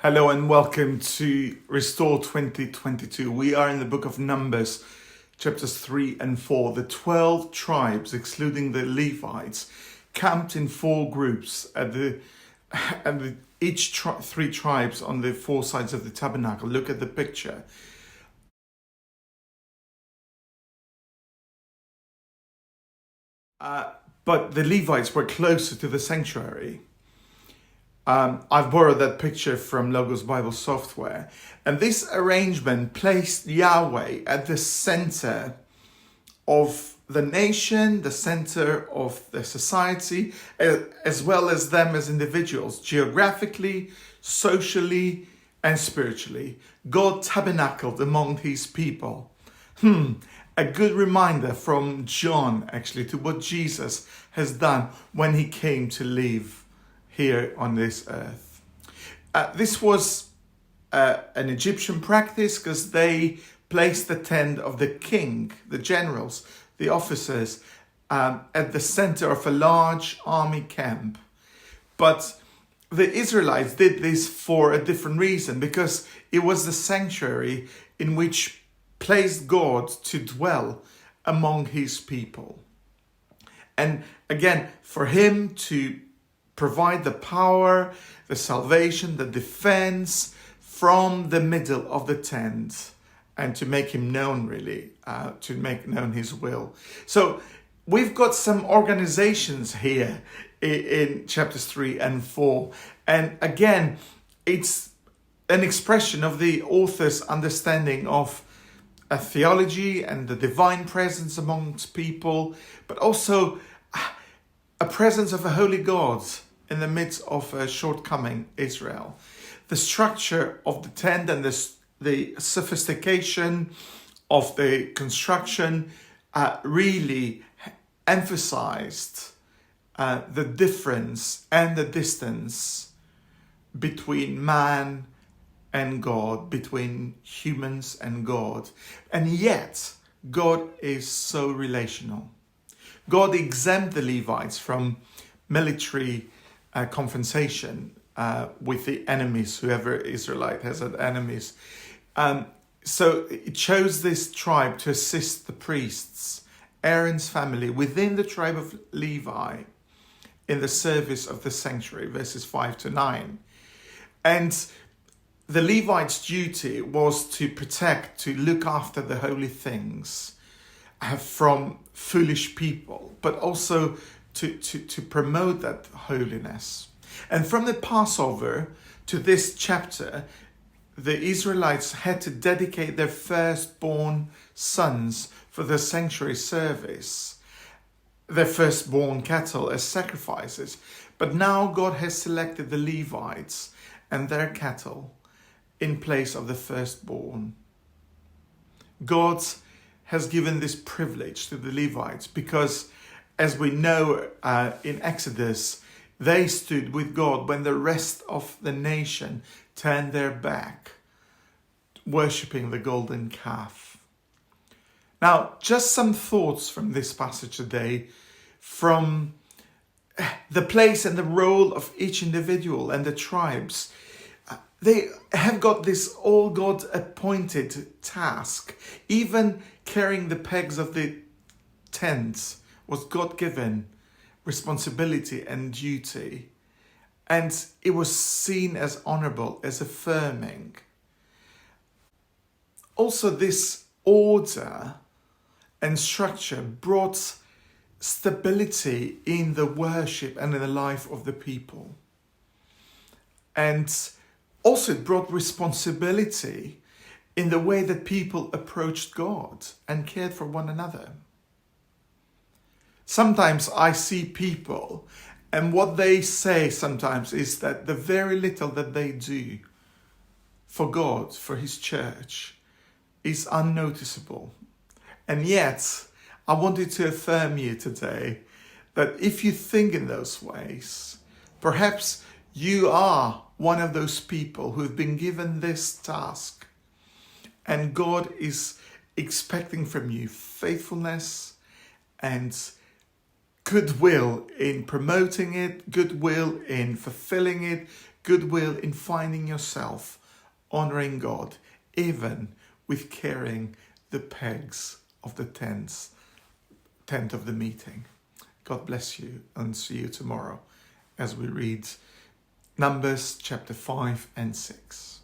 Hello and welcome to Restore 2022. We are in the book of Numbers, chapters 3 and 4. The 12 tribes, excluding the Levites, camped in four groups three tribes on the four sides of the tabernacle. Look at the picture. But the Levites were closer to the sanctuary. I've borrowed that picture from Logos Bible software. And this arrangement placed Yahweh at the center of the nation, the center of the society, as well as them as individuals, geographically, socially, and spiritually. God tabernacled among his people. A good reminder from John, actually, to what Jesus has done when he came to live here on this earth. This was an Egyptian practice because they placed the tent of the king, the generals, the officers, at the center of a large army camp. But the Israelites did this for a different reason, because it was the sanctuary in which placed God to dwell among his people. And again, for him to provide the power, the salvation, the defense from the middle of the tent, and to make him known, really, to make known his will. So we've got some organizations here in chapters 3 and 4. And again, it's an expression of the author's understanding of a theology and the divine presence amongst people, but also a presence of a holy God in the midst of a shortcoming Israel. The structure of the tent and the sophistication of the construction really emphasized the difference and the distance between man and God, between humans and God. And yet, God is so relational. God exempt the Levites from military confrontation with the enemies, whoever Israelite has had enemies. So it chose this tribe to assist the priests, Aaron's family, within the tribe of Levi in the service of the sanctuary, verses 5 to 9. And the Levites' duty was to protect, to look after the holy things from foolish people, but also to promote that holiness. And from the Passover to this chapter, the Israelites had to dedicate their firstborn sons for the sanctuary service, their firstborn cattle as sacrifices. But now God has selected the Levites and their cattle in place of the firstborn. God has given this privilege to the Levites because, as we know in Exodus, they stood with God when the rest of the nation turned their back, worshipping the golden calf. Now, just some thoughts from this passage today, from the place and the role of each individual and the tribes. They have got this all God-appointed task. Even carrying the pegs of the tent was God-given responsibility and duty. And it was seen as honorable, as affirming. Also, this order and structure brought stability in the worship and in the life of the people. And also it brought responsibility in the way that people approached God and cared for one another. Sometimes I see people, and what they say sometimes is that the very little that they do for God, for his church, is unnoticeable. And yet, I wanted to affirm you today that if you think in those ways, perhaps you are one of those people who have been given this task, and God is expecting from you faithfulness and goodwill in promoting it, goodwill in fulfilling it, goodwill in finding yourself honoring God, even with carrying the pegs of the tent of the meeting. God bless you, and see you tomorrow as we read Numbers chapter 5 and 6.